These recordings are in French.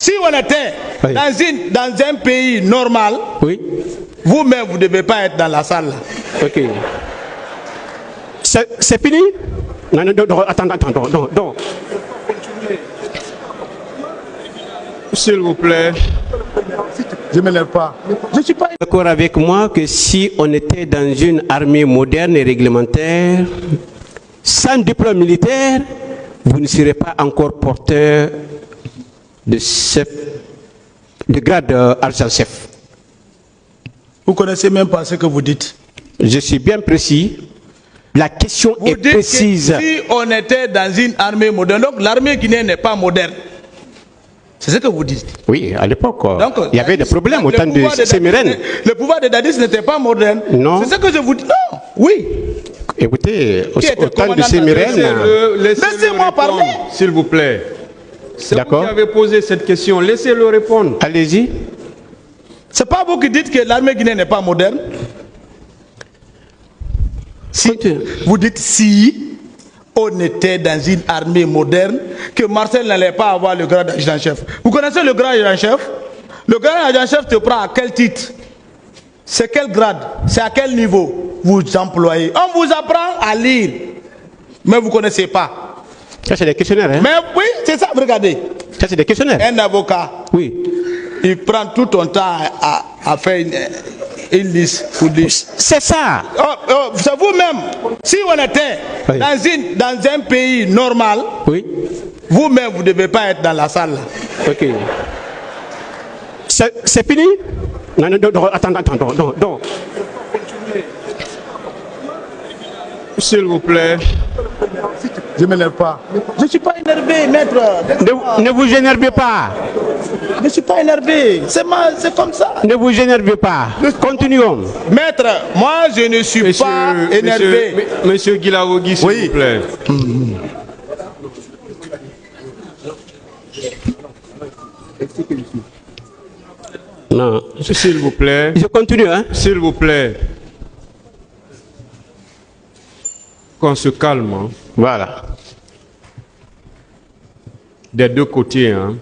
Si on était dans un pays normal, vous-même, vous ne devez pas être dans la salle. Ok. C'est fini? Non, attends, non. S'il vous plaît. Je ne me lève pas. Je ne suis pas d'accord avec moi que si on était dans une armée moderne et réglementaire, sans diplôme militaire, vous ne serez pas encore porteur de chef, de grade argent-chef. Vous ne connaissez même pas ce que vous dites. Je suis bien précis. La question vous est dites précise. Que si on était dans une armée moderne, donc l'armée guinéenne n'est pas moderne. C'est ce que vous dites. Oui, à l'époque, il y avait des problèmes au temps de Sémérène. Le pouvoir de Dadis n'était pas moderne. Non. C'est ce que je vous dis. Non, oui. Écoutez, au temps de Sémérène... Laissez-moi parler. S'il vous plaît. C'est vous qui avez posé cette question. Laissez-le répondre. Allez-y. C'est pas vous qui dites que l'armée guinéenne n'est pas moderne. Si, vous dites si on était dans une armée moderne, que Marcel n'allait pas avoir le grade d'adjudant-chef. Vous connaissez le grade d'adjudant-chef? Le grade d'adjudant-chef te prend à quel titre? C'est quel grade? C'est à quel niveau vous employez? On vous apprend à lire, mais vous ne connaissez pas. Ça, c'est des questionnaires, hein? Mais oui, c'est ça, regardez. Ça, c'est des questionnaires. Un avocat, oui, il prend tout son temps à faire une liste. C'est ça. C'est vous-même. Si on était dans un pays normal, vous-même, vous ne devez pas être dans la salle. Ok. C'est fini? Non, attends, non. S'il vous plaît. Je ne me lève pas. Je ne suis pas énervé, maître. Ne vous énervez pas. Je ne suis pas énervé. C'est comme ça. Ne vous énervez pas. Continuons. Maître, moi je ne suis pas énervé. Monsieur Guilaogi, s'il vous plaît. Non. S'il vous plaît. Je continue, hein? S'il vous plaît. Qu'on se calme. Hein. Voilà. Des deux côtés. Hein.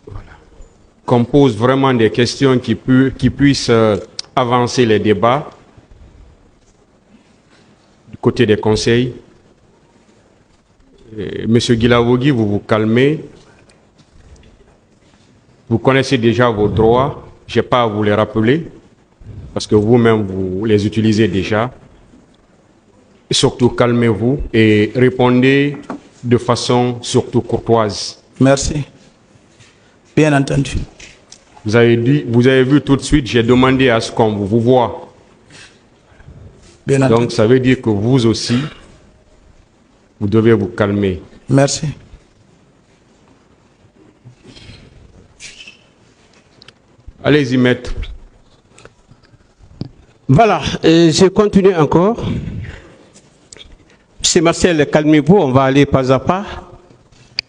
Voilà. Qu'on pose vraiment des questions qui puissent avancer les débats du côté des conseils. Monsieur Guilaogi, vous vous calmez. Vous connaissez déjà vos droits. Je n'ai pas à vous les rappeler. Parce que vous-même, vous les utilisez déjà. Et surtout, calmez-vous et répondez de façon surtout courtoise. Merci. Bien entendu. Vous avez vu tout de suite, j'ai demandé à ce qu'on vous voit. Bien entendu. Donc, ça veut dire que vous aussi, vous devez vous calmer. Merci. Allez-y, maître. Voilà, je continue encore. C'est Marcel, calmez-vous, on va aller pas à pas.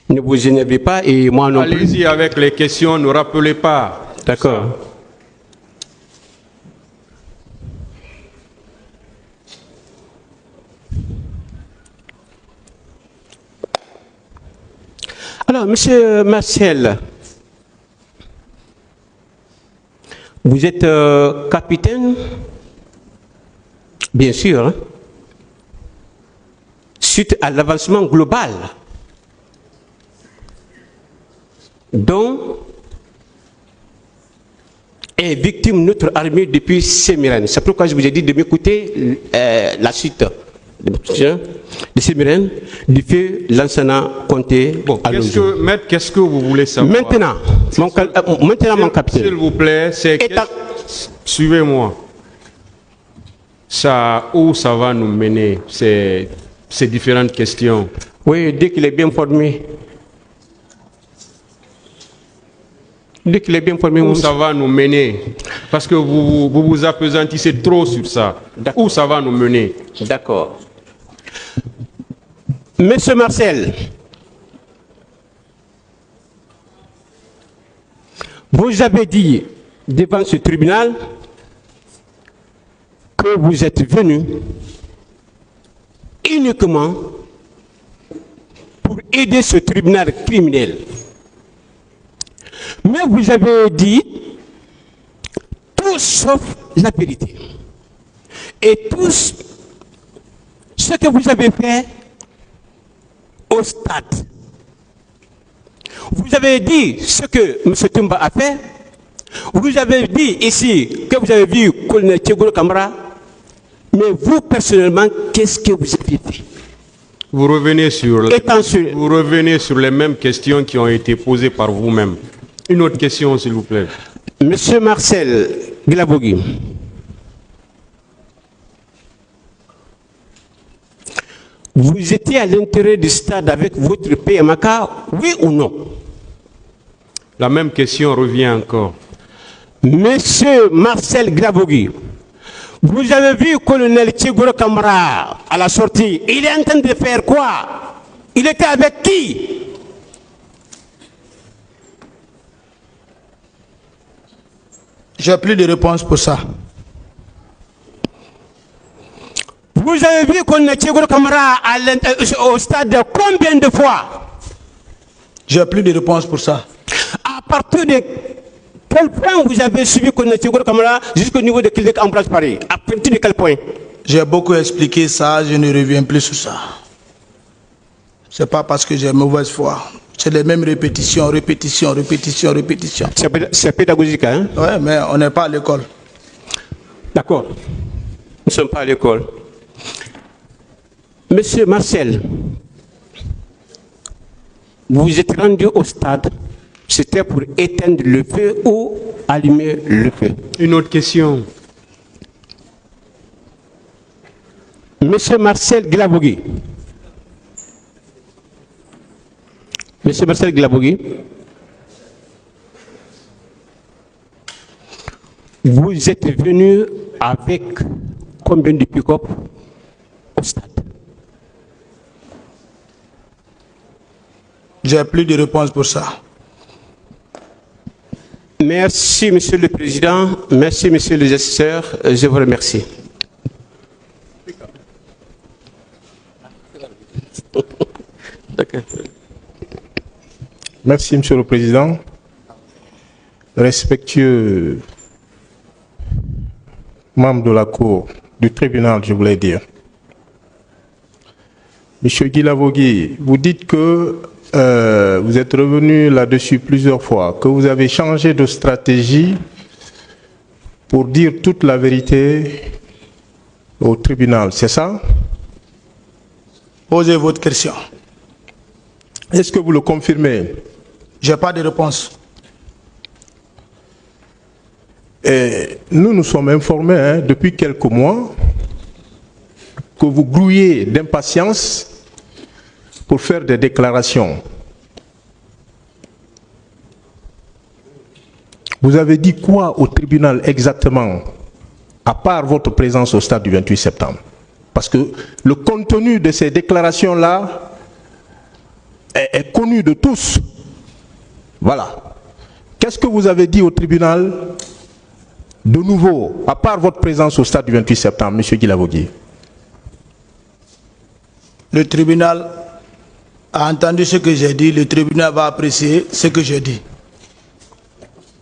Ne vous énervez pas et moi non plus. Allez-y avec les questions, ne rappelez pas. D'accord. Alors, monsieur Marcel, vous êtes capitaine, bien sûr, hein, suite à l'avancement global dont est victime notre armée depuis Sémérène. C'est pourquoi je vous ai dit de m'écouter la suite de Sémérène, du fait Lansana Conté. Bon, maître, qu'est-ce que vous voulez savoir? Maintenant, mon capitaine. S'il vous plaît, suivez-moi. Où ça va nous mener, ces différentes questions? Oui, dès qu'il est bien formé. Dès qu'il est bien formé. Où ça va nous mener? Parce que vous appesantissez trop sur ça. Où ça va nous mener? D'accord. Monsieur Marcel, vous avez dit devant ce tribunal que vous êtes venu uniquement pour pour aider ce tribunal criminel. Mais vous avez dit tout sauf la vérité. Et tout ce que vous avez fait au stade. Vous avez dit ce que M. Toumba a fait. Vous avez dit ici que vous avez vu colonel Tchegoro Kamara. Mais vous, personnellement, qu'est-ce que vous avez fait? Vous revenez sur les mêmes questions qui ont été posées par vous-même. Une autre question, s'il vous plaît. Monsieur Marcel Glabogui, vous étiez à l'intérieur du stade avec votre PMK, oui ou non? La même question revient encore. Monsieur Marcel Glabogui, vous avez vu le colonel Tchegoro Kamara à la sortie. Il est en train de faire quoi? Il était avec qui? J'ai plus de réponse pour ça. Vous avez vu le colonel Tchegoro Kamara au stade combien de fois? J'ai plus de réponse pour ça. À partir de quel point vous avez suivi le colonel Tchegoro Kamara jusqu'au niveau de Clinique Ambroise Paris? À partir de quel point? J'ai beaucoup expliqué ça, je ne reviens plus sur ça. C'est pas parce que j'ai mauvaise foi. C'est les mêmes répétitions. C'est pédagogique, hein? Oui, mais on n'est pas à l'école. D'accord. Nous ne sommes pas à l'école. Monsieur Marcel, vous êtes rendu au stade, c'était pour éteindre le feu ou allumer le feu? Une autre question. Monsieur Marcel Glabogui. Monsieur Marcel Glabogui, vous êtes venu avec combien de pick-up au stade? J'ai plus de réponse pour ça. Merci, Monsieur le Président. Merci, Monsieur le gesteur. Je vous remercie. Merci, Monsieur le Président. Respectueux membre de la Cour, du tribunal, je voulais dire. Monsieur Guilavogui, vous dites que vous êtes revenu là-dessus plusieurs fois, que vous avez changé de stratégie pour dire toute la vérité au tribunal, c'est ça? Posez votre question. Est-ce que vous le confirmez? J'ai pas de réponse. Et nous sommes informés depuis quelques mois que vous grouillez d'impatience pour faire des déclarations. Vous avez dit quoi au tribunal exactement, à part votre présence au stade du 28 septembre? Parce que le contenu de ces déclarations-là est connu de tous. Voilà. Qu'est-ce que vous avez dit au tribunal de nouveau, à part votre présence au stade du 28 septembre, M. Guilavogui? Le tribunal a entendu ce que j'ai dit, le tribunal va apprécier ce que j'ai dit.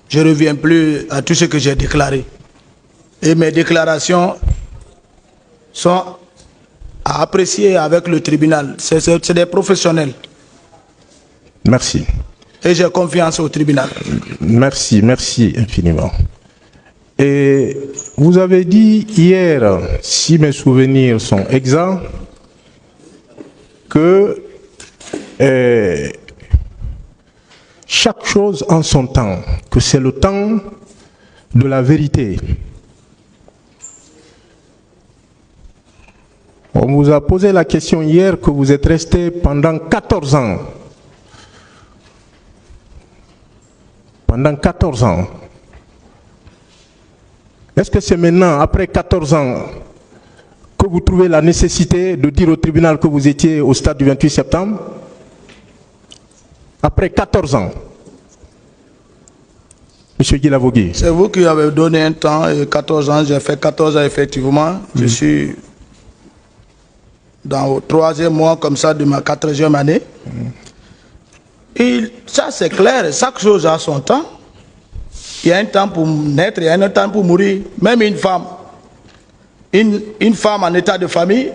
Je ne reviens plus à tout ce que j'ai déclaré. Et mes déclarations sont à apprécier avec le tribunal. C'est des professionnels. Merci. Et j'ai confiance au tribunal. Merci, merci infiniment. Et vous avez dit hier, si mes souvenirs sont exacts, que chaque chose en son temps, que c'est le temps de la vérité. On vous a posé la question hier que vous êtes resté pendant 14 ans. Pendant 14 ans. Est-ce que c'est maintenant, après 14 ans, que vous trouvez la nécessité de dire au tribunal que vous étiez au stade du 28 septembre? Après 14 ans. Monsieur Guilavogui. C'est vous qui avez donné un temps, 14 ans, j'ai fait 14 ans effectivement. Je suis dans le 3e mois comme ça de ma 4e année. Ça c'est clair, chaque chose a son temps. Il y a un temps pour naître, il y a un temps pour mourir. Même une femme en état de famille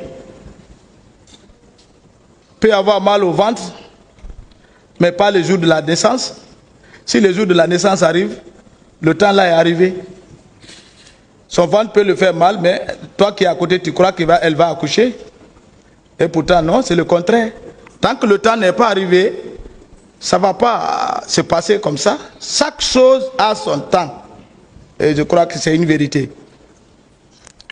peut avoir mal au ventre, mais pas le jour de la naissance. Si le jour de la naissance arrive, le temps là est arrivé. Son ventre peut le faire mal, mais toi qui es à côté, tu crois qu'elle va accoucher. Et pourtant non, c'est le contraire. Tant que le temps n'est pas arrivé, ça ne va pas se passer comme ça. Chaque chose a son temps. Et je crois que c'est une vérité.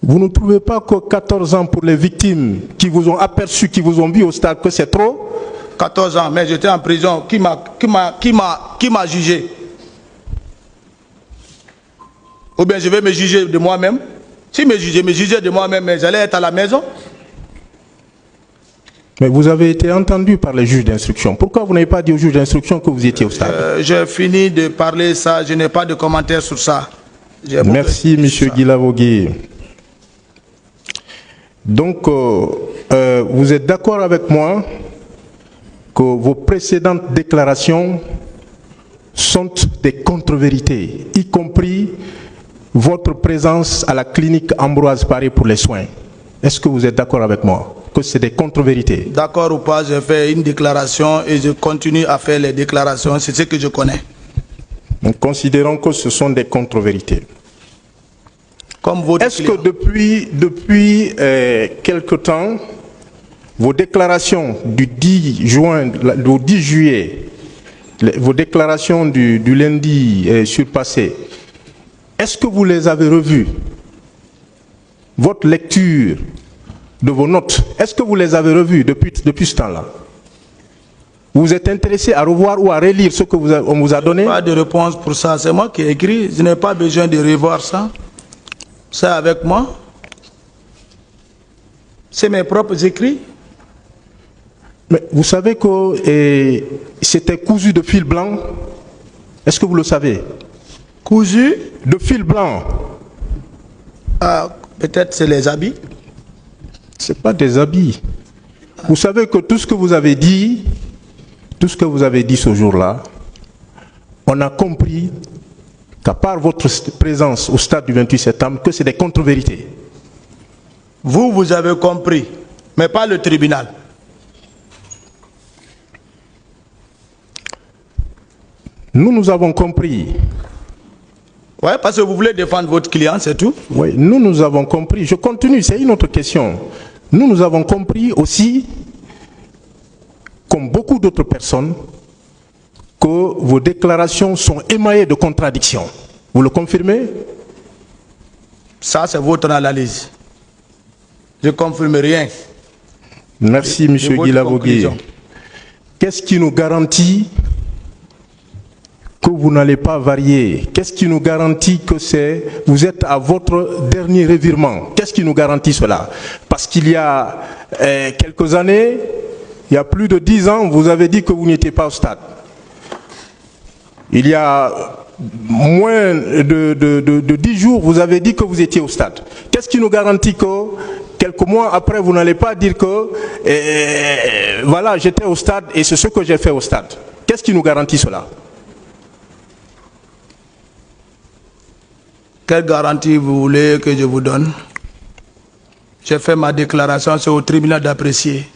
Vous ne trouvez pas que 14 ans pour les victimes qui vous ont aperçu, qui vous ont vu au stade, que c'est trop? 14 ans, mais j'étais en prison. Qui m'a jugé? Ou bien je vais me juger de moi-même? Si me jugeais de moi-même, mais j'allais être à la maison. Mais vous avez été entendu par les juges d'instruction. Pourquoi vous n'avez pas dit aux juges d'instruction que vous étiez au stade? J'ai fini de parler ça, je n'ai pas de commentaires sur ça. Merci, M. Guilavogui. Donc, vous êtes d'accord avec moi que vos précédentes déclarations sont des contre-vérités, y compris votre présence à la clinique Ambroise Paré pour les soins. Est-ce que vous êtes d'accord avec moi que c'est des contre-vérités? D'accord ou pas, j'ai fait une déclaration et je continue à faire les déclarations, c'est ce que je connais. Nous considérons que ce sont des contre-vérités. Est-ce que depuis quelque temps, vos déclarations du 10 juillet, vos déclarations du lundi surpassé, est-ce que vous les avez revues? Votre lecture de vos notes, est-ce que vous les avez revues depuis ce temps-là? Vous êtes intéressé à revoir ou à relire ce que on vous a donné? Pas de réponse pour ça, c'est moi qui ai écrit, je n'ai pas besoin de revoir ça. C'est avec moi. C'est mes propres écrits. Mais vous savez que c'était cousu de fil blanc. Est-ce que vous le savez? Cousu de fil blanc. Ah, peut-être c'est les habits. Ce n'est pas des habits. Vous savez que tout ce que vous avez dit, ce jour-là, on a compris qu'à part votre présence au stade du 28 septembre, que c'est des contre-vérités. Vous avez compris, mais pas le tribunal. Nous avons compris. Oui, parce que vous voulez défendre votre client, c'est tout. Oui, nous avons compris. Je continue, c'est une autre question. Nous avons compris aussi, comme beaucoup d'autres personnes, que vos déclarations sont émaillées de contradictions. Vous le confirmez? Ça, c'est votre analyse. Je ne confirme rien. Merci, M. Guilavogui. Qu'est-ce qui nous garantit que vous n'allez pas varier? Qu'est-ce qui nous garantit que vous êtes à votre dernier revirement? Qu'est-ce qui nous garantit cela? Parce qu'il y a quelques années, il y a plus de 10 ans, vous avez dit que vous n'étiez pas au stade. Il y a moins de 10 jours, vous avez dit que vous étiez au stade. Qu'est-ce qui nous garantit que quelques mois après, vous n'allez pas dire que voilà, j'étais au stade et c'est ce que j'ai fait au stade? Qu'est-ce qui nous garantit cela? Quelle garantie vous voulez que je vous donne? J'ai fait ma déclaration, c'est au tribunal d'apprécier.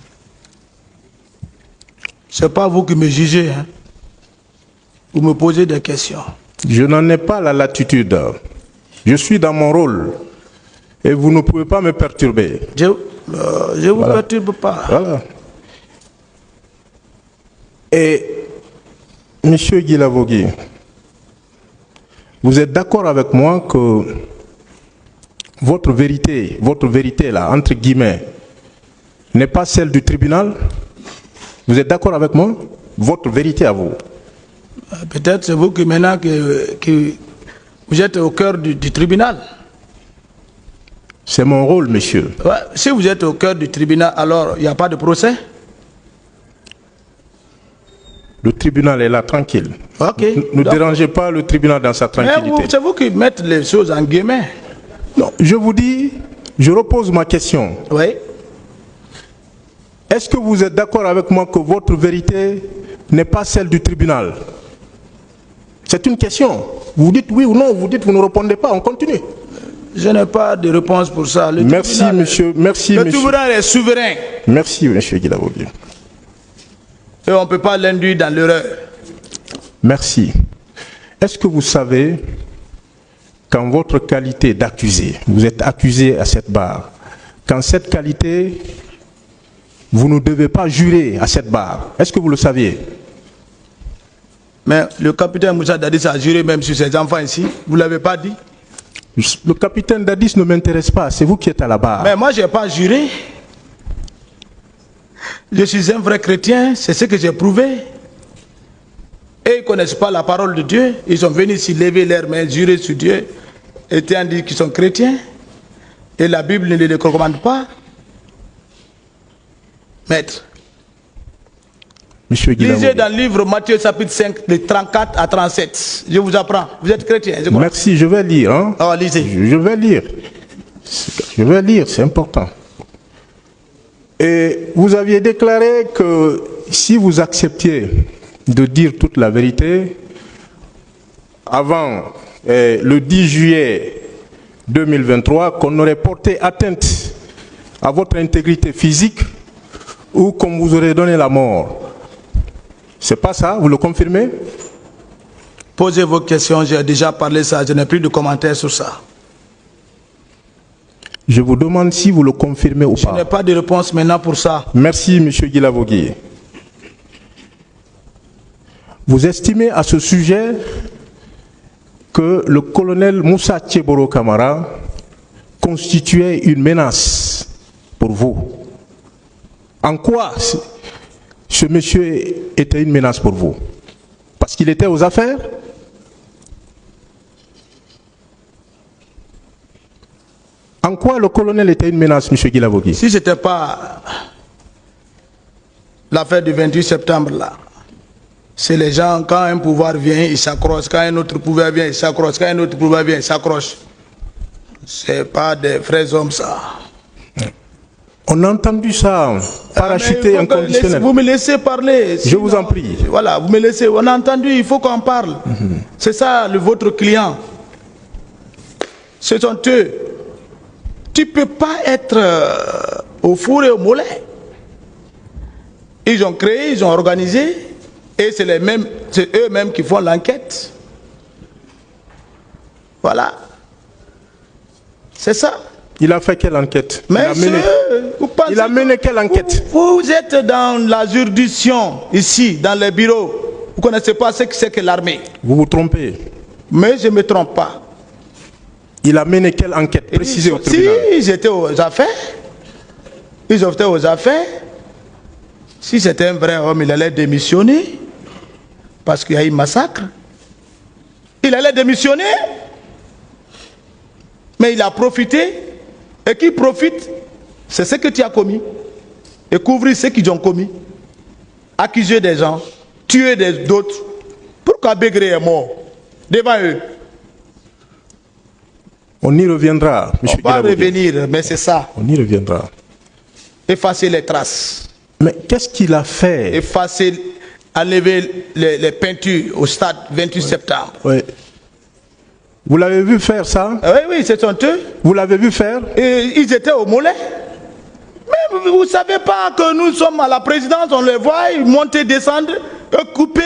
Ce n'est pas vous qui me jugez. Hein. Vous me posez des questions. Je n'en ai pas la latitude. Je suis dans mon rôle. Et vous ne pouvez pas me perturber. Je ne vous perturbe pas. Voilà. Et, M. Guilavogui, vous êtes d'accord avec moi que votre vérité là, entre guillemets, n'est pas celle du tribunal? Vous êtes d'accord avec moi? Votre vérité à vous? Peut-être c'est vous qui maintenant que vous êtes au cœur du tribunal. C'est mon rôle, monsieur. Ouais, si vous êtes au cœur du tribunal, alors il n'y a pas de procès? Le tribunal est là, tranquille. Okay, ne dérangez pas le tribunal dans sa tranquillité. C'est vous qui mettez les choses en guillemets. Non, je vous dis, je repose ma question. Oui. est-ce que vous êtes d'accord avec moi que votre vérité n'est pas celle du tribunal? C'est une question. Vous dites oui ou non, vous dites vous ne répondez pas, on continue. Je n'ai pas de réponse pour ça. Merci, monsieur. Merci, le monsieur. tribunal est souverain. Merci, monsieur Guilabogui. Et on ne peut pas l'induire dans l'erreur. Merci. Est-ce que vous savez qu'en votre qualité d'accusé, vous êtes accusé à cette barre, qu'en cette qualité, vous ne devez pas jurer à cette barre? Est-ce que vous le saviez? Mais le capitaine Moussa Dadis a juré même sur ses enfants ici. Vous ne l'avez pas dit? Le capitaine Dadis ne m'intéresse pas, c'est vous qui êtes à la barre. Mais moi, je n'ai pas juré. Je suis un vrai chrétien, c'est ce que j'ai prouvé. Et ils ne connaissent pas la parole de Dieu. Ils sont venus ici lever leurs mains, jurer sur Dieu, étant dit qu'ils sont chrétiens. Et la Bible ne les recommande pas. Maître, Monsieur Guilabogui. lisez dans le livre Matthieu chapitre 5, de 34 à 37. Je vous apprends. Vous êtes chrétien, je crois. Merci, je vais lire. Hein? Oh, lisez. Je vais lire. Je vais lire, c'est important. Et vous aviez déclaré que si vous acceptiez de dire toute la vérité, avant le 10 juillet 2023, qu'on aurait porté atteinte à votre intégrité physique ou qu'on vous aurait donné la mort. C'est pas ça, vous le confirmez? Posez vos questions, j'ai déjà parlé ça, je n'ai plus de commentaires sur ça. Je vous demande si vous le confirmez ou Je pas. n'ai pas de réponse maintenant pour ça. Merci, monsieur Guilabogui. Vous estimez à ce sujet que le colonel Moussa Tcheboro Kamara constituait une menace pour vous? En quoi ce monsieur était une menace pour vous? Parce qu'il était aux affaires? En quoi le colonel était une menace, monsieur Guilabogui? Si ce n'était pas l'affaire du 28 septembre là, c'est les gens, quand un pouvoir vient, ils s'accrochent, quand un autre pouvoir vient, ils s'accrochent, quand un autre pouvoir vient, ils s'accrochent. C'est pas des vrais hommes ça. On a entendu ça, parachuter inconditionnel. Vous me laissez parler. Je vous en prie. Voilà, vous me laissez. On a entendu, il faut qu'on parle. C'est ça, votre client. Ce sont eux. Tu ne peux pas être au four et au mollet. Ils ont créé, ils ont organisé, et c'est eux-mêmes qui font l'enquête. Voilà. C'est ça. Il a fait quelle enquête? Mais il a mené quelle enquête? Vous êtes dans la juridiction, ici, dans les bureaux. Vous ne connaissez pas ce que c'est que l'armée. Vous vous trompez. Mais je ne me trompe pas. Il a mené quelle enquête? Précisez au tribunal. Si ils étaient aux affaires, ils étaient aux affaires. Si c'était un vrai homme, il allait démissionner. Parce qu'il y a eu un massacre. Il allait démissionner. Mais il a profité. Et qui profite, c'est ce que tu as commis. Et couvrir ce qu'ils ont commis. Accuser des gens, tuer d'autres. Pourquoi Bégré est mort devant eux? On y reviendra, monsieur On va Guilabogui. revenir, mais c'est ça. On y reviendra. Effacer les traces. Mais qu'est-ce qu'il a fait? Effacer, enlever les peintures au stade 28 septembre. Oui. Vous l'avez vu faire ça? Oui, c'est sont eux. Vous l'avez vu faire? Et ils étaient au mollet. Mais vous ne savez pas que nous sommes à la présidence, on les voit, ils montent et descendent, eux coupés.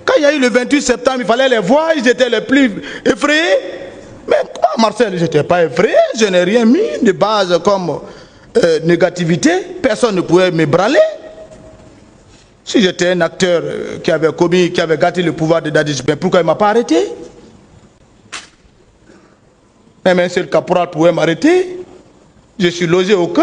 Quand il y a eu le 28 septembre, il fallait les voir, ils étaient les plus effrayés. Mais moi, Marcel, je n'étais pas effrayé, je n'ai rien mis de base comme négativité. Personne ne pouvait m'ébranler. Si j'étais un acteur qui avait gâté le pouvoir de Dadis, mais pourquoi il ne m'a pas arrêté? Même un seul caporal pouvait m'arrêter. Je suis logé au camp.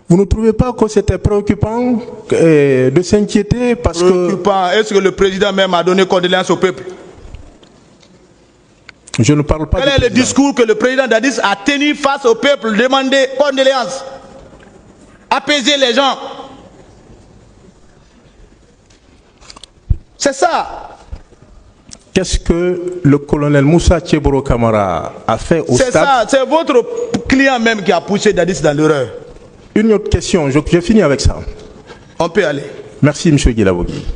Vous ne trouvez pas que c'était préoccupant de s'inquiéter parce préoccupant. Est-ce que le président même a donné condoléances au peuple? Je ne parle pas. Quel est le discours que le président Dadis a tenu face au peuple? Demander condoléances, apaiser les gens. C'est ça. Qu'est-ce que le colonel Moussa Tcheboro Kamara a fait au stade? C'est ça, c'est votre client même qui a poussé Dadis dans l'erreur. Une autre question, je finis avec ça. On peut aller. Merci, M. Guilabogui.